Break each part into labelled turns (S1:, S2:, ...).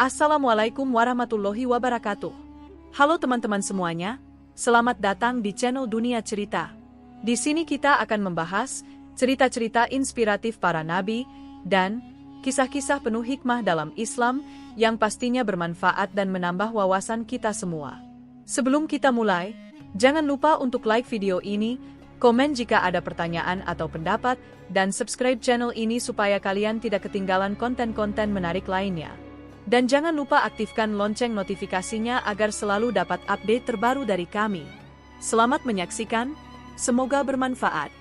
S1: Assalamualaikum warahmatullahi wabarakatuh. Halo teman-teman semuanya, selamat datang di channel Dunia Cerita. Di sini kita akan membahas cerita-cerita inspiratif para nabi dan kisah-kisah penuh hikmah dalam Islam yang pastinya bermanfaat dan menambah wawasan kita semua. Sebelum kita mulai, jangan lupa untuk like video ini, komen jika ada pertanyaan atau pendapat, dan subscribe channel ini supaya kalian tidak ketinggalan konten-konten menarik lainnya. Dan jangan lupa aktifkan lonceng notifikasinya agar selalu dapat update terbaru dari kami. Selamat menyaksikan, semoga bermanfaat.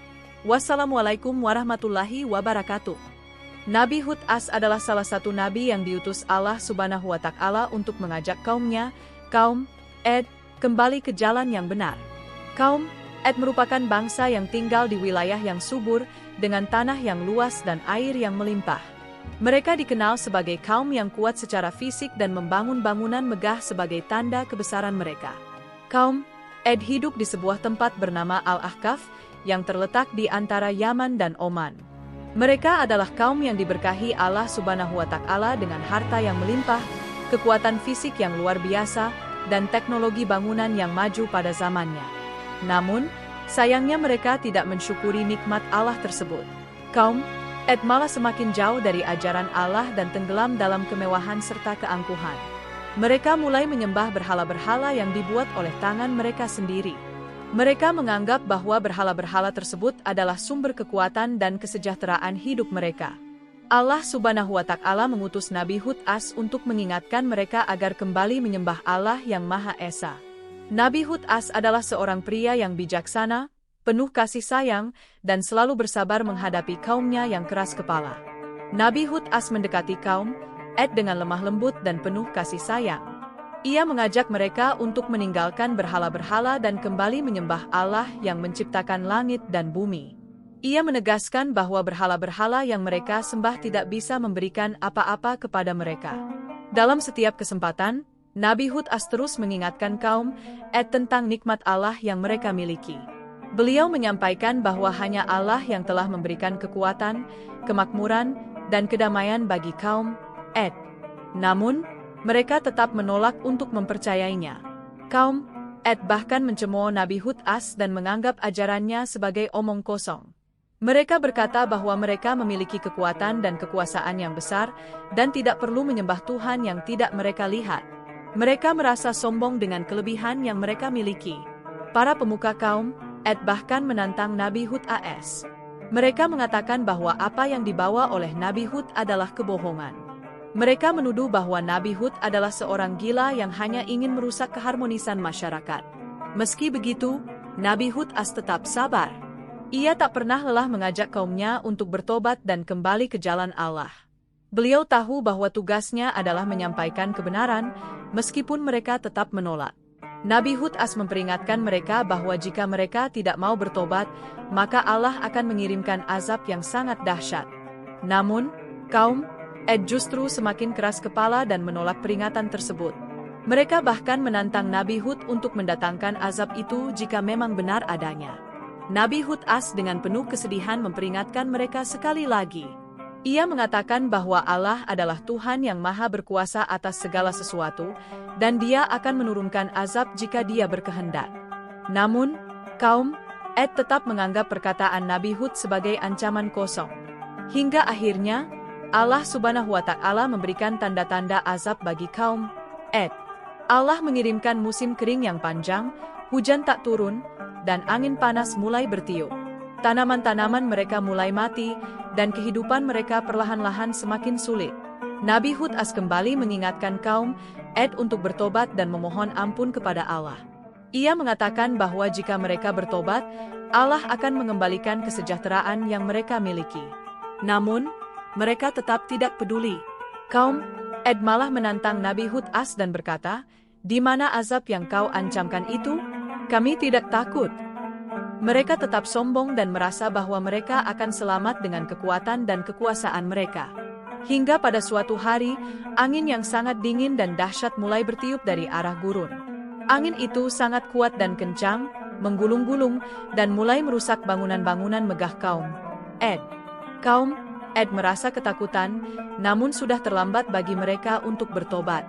S1: Wassalamualaikum warahmatullahi wabarakatuh. Nabi Hud adalah salah satu nabi yang diutus Allah Subhanahu wa Ta'ala untuk mengajak kaumnya, kaum Ad, kembali ke jalan yang benar. Kaum Ad merupakan bangsa yang tinggal di wilayah yang subur, dengan tanah yang luas dan air yang melimpah. Mereka dikenal sebagai kaum yang kuat secara fisik dan membangun bangunan megah sebagai tanda kebesaran mereka. Kaum Ad hidup di sebuah tempat bernama Al-Ahqaf, yang terletak di antara Yaman dan Oman. Mereka adalah kaum yang diberkahi Allah Subhanahu wa Ta'ala dengan harta yang melimpah, kekuatan fisik yang luar biasa, dan teknologi bangunan yang maju pada zamannya. Namun, sayangnya mereka tidak mensyukuri nikmat Allah tersebut. Kaum Ad malah semakin jauh dari ajaran Allah dan tenggelam dalam kemewahan serta keangkuhan. Mereka mulai menyembah berhala-berhala yang dibuat oleh tangan mereka sendiri. Mereka menganggap bahwa berhala-berhala tersebut adalah sumber kekuatan dan kesejahteraan hidup mereka. Allah Subhanahu wa Ta'ala mengutus Nabi Hud untuk mengingatkan mereka agar kembali menyembah Allah yang Maha Esa. Nabi Hud adalah seorang pria yang bijaksana, penuh kasih sayang, dan selalu bersabar menghadapi kaumnya yang keras kepala. Nabi Hud mendekati kaum Ad dengan lemah lembut dan penuh kasih sayang. Ia mengajak mereka untuk meninggalkan berhala-berhala dan kembali menyembah Allah yang menciptakan langit dan bumi. Ia menegaskan bahwa berhala-berhala yang mereka sembah tidak bisa memberikan apa-apa kepada mereka. Dalam setiap kesempatan, Nabi Hud terus mengingatkan kaum Ad tentang nikmat Allah yang mereka miliki. Beliau menyampaikan bahwa hanya Allah yang telah memberikan kekuatan, kemakmuran, dan kedamaian bagi kaum Ad. Namun, mereka tetap menolak untuk mempercayainya. Kaum Ad bahkan mencemooh Nabi Hud dan menganggap ajarannya sebagai omong kosong. Mereka berkata bahwa mereka memiliki kekuatan dan kekuasaan yang besar, dan tidak perlu menyembah Tuhan yang tidak mereka lihat. Mereka merasa sombong dengan kelebihan yang mereka miliki. Para pemuka kaum Ad bahkan menantang Nabi Hud Mereka mengatakan bahwa apa yang dibawa oleh Nabi Hud adalah kebohongan. Mereka menuduh bahwa Nabi Hud adalah seorang gila yang hanya ingin merusak keharmonisan masyarakat. Meski begitu, Nabi Hud tetap sabar. Ia tak pernah lelah mengajak kaumnya untuk bertobat dan kembali ke jalan Allah. Beliau tahu bahwa tugasnya adalah menyampaikan kebenaran, meskipun mereka tetap menolak. Nabi Hud memperingatkan mereka bahwa jika mereka tidak mau bertobat, maka Allah akan mengirimkan azab yang sangat dahsyat. Namun, kaum Ad justru semakin keras kepala dan menolak peringatan tersebut. Mereka bahkan menantang Nabi Hud untuk mendatangkan azab itu jika memang benar adanya. Nabi Hud dengan penuh kesedihan memperingatkan mereka sekali lagi. Ia mengatakan bahwa Allah adalah Tuhan yang maha berkuasa atas segala sesuatu, dan Dia akan menurunkan azab jika Dia berkehendak. Namun, kaum Ad tetap menganggap perkataan Nabi Hud sebagai ancaman kosong. Hingga akhirnya, Allah Subhanahu wa Ta'ala memberikan tanda-tanda azab bagi kaum Ad. Allah mengirimkan musim kering yang panjang, hujan tak turun, dan angin panas mulai bertiup. Tanaman-tanaman mereka mulai mati, dan kehidupan mereka perlahan-lahan semakin sulit. Nabi Hud kembali mengingatkan kaum Ad untuk bertobat dan memohon ampun kepada Allah. Ia mengatakan bahwa jika mereka bertobat, Allah akan mengembalikan kesejahteraan yang mereka miliki. Namun, mereka tetap tidak peduli. Kaum Ad malah menantang Nabi Hud dan berkata, "Di mana azab yang kau ancamkan itu? Kami tidak takut." Mereka tetap sombong dan merasa bahwa mereka akan selamat dengan kekuatan dan kekuasaan mereka. Hingga pada suatu hari, angin yang sangat dingin dan dahsyat mulai bertiup dari arah gurun. Angin itu sangat kuat dan kencang, menggulung-gulung, dan mulai merusak bangunan-bangunan megah kaum Ad. Kaum Ed merasa ketakutan, namun sudah terlambat bagi mereka untuk bertobat.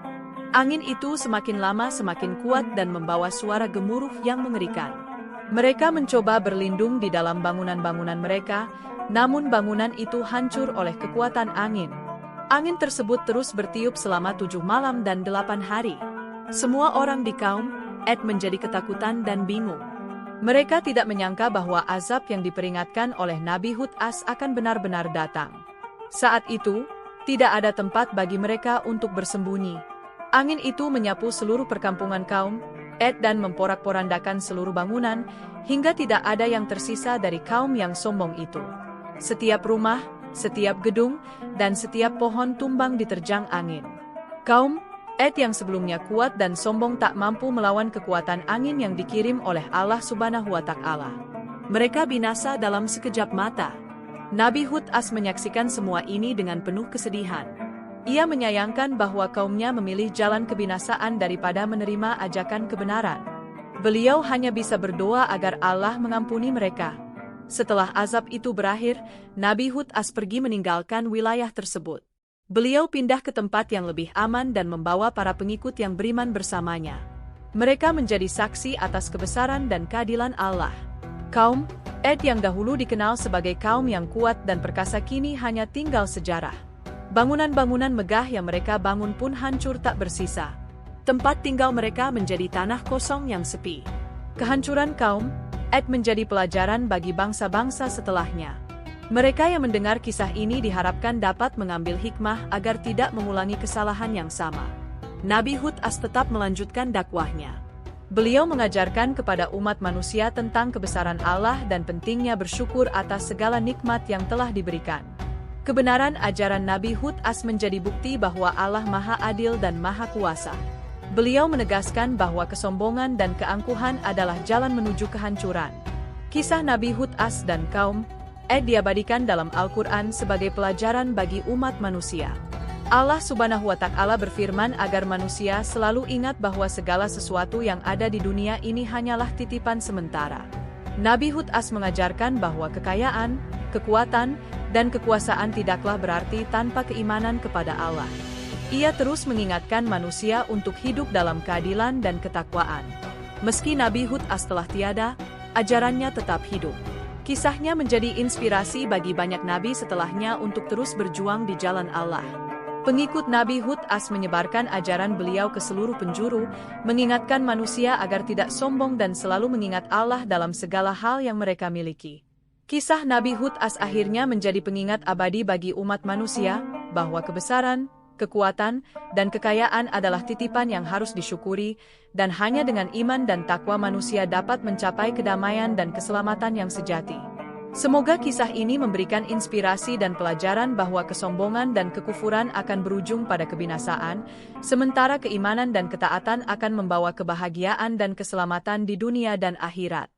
S1: Angin itu semakin lama semakin kuat dan membawa suara gemuruh yang mengerikan. Mereka mencoba berlindung di dalam bangunan-bangunan mereka, namun bangunan itu hancur oleh kekuatan angin. Angin tersebut terus bertiup selama 7 malam dan 8 hari. Semua orang di kaum Ed menjadi ketakutan dan bingung. Mereka tidak menyangka bahwa azab yang diperingatkan oleh Nabi Hud-As akan benar-benar datang. Saat itu, tidak ada tempat bagi mereka untuk bersembunyi. Angin itu menyapu seluruh perkampungan kaum Ed dan memporak-porandakan seluruh bangunan, hingga tidak ada yang tersisa dari kaum yang sombong itu. Setiap rumah, setiap gedung, dan setiap pohon tumbang diterjang angin. Kaum Ed yang sebelumnya kuat dan sombong tak mampu melawan kekuatan angin yang dikirim oleh Allah Subhanahu wa Ta'ala. Mereka binasa dalam sekejap mata. Nabi Hud-As menyaksikan semua ini dengan penuh kesedihan. Ia menyayangkan bahwa kaumnya memilih jalan kebinasaan daripada menerima ajakan kebenaran. Beliau hanya bisa berdoa agar Allah mengampuni mereka. Setelah azab itu berakhir, Nabi Hud-As pergi meninggalkan wilayah tersebut. Beliau pindah ke tempat yang lebih aman dan membawa para pengikut yang beriman bersamanya. Mereka menjadi saksi atas kebesaran dan keadilan Allah. Kaum Ed yang dahulu dikenal sebagai kaum yang kuat dan perkasa kini hanya tinggal sejarah. Bangunan-bangunan megah yang mereka bangun pun hancur tak bersisa. Tempat tinggal mereka menjadi tanah kosong yang sepi. Kehancuran kaum Ed menjadi pelajaran bagi bangsa-bangsa setelahnya. Mereka yang mendengar kisah ini diharapkan dapat mengambil hikmah agar tidak mengulangi kesalahan yang sama. Nabi Hud-As tetap melanjutkan dakwahnya. Beliau mengajarkan kepada umat manusia tentang kebesaran Allah dan pentingnya bersyukur atas segala nikmat yang telah diberikan. Kebenaran ajaran Nabi Hud-As menjadi bukti bahwa Allah Maha Adil dan Maha Kuasa. Beliau menegaskan bahwa kesombongan dan keangkuhan adalah jalan menuju kehancuran. Kisah Nabi Hud-As dan kaum Ed diabadikan dalam Al-Quran sebagai pelajaran bagi umat manusia. Allah Subhanahu wa Ta'ala berfirman agar manusia selalu ingat bahwa segala sesuatu yang ada di dunia ini hanyalah titipan sementara. Nabi Hud-As mengajarkan bahwa kekayaan, kekuatan, dan kekuasaan tidaklah berarti tanpa keimanan kepada Allah. Ia terus mengingatkan manusia untuk hidup dalam keadilan dan ketakwaan. Meski Nabi Hud-As telah tiada, ajarannya tetap hidup. Kisahnya menjadi inspirasi bagi banyak nabi setelahnya untuk terus berjuang di jalan Allah. Pengikut Nabi Hud-As menyebarkan ajaran beliau ke seluruh penjuru, mengingatkan manusia agar tidak sombong dan selalu mengingat Allah dalam segala hal yang mereka miliki. Kisah Nabi Hud-As akhirnya menjadi pengingat abadi bagi umat manusia, bahwa kebesaran, kekuatan, dan kekayaan adalah titipan yang harus disyukuri, dan hanya dengan iman dan takwa manusia dapat mencapai kedamaian dan keselamatan yang sejati. Semoga kisah ini memberikan inspirasi dan pelajaran bahwa kesombongan dan kekufuran akan berujung pada kebinasaan, sementara keimanan dan ketaatan akan membawa kebahagiaan dan keselamatan di dunia dan akhirat.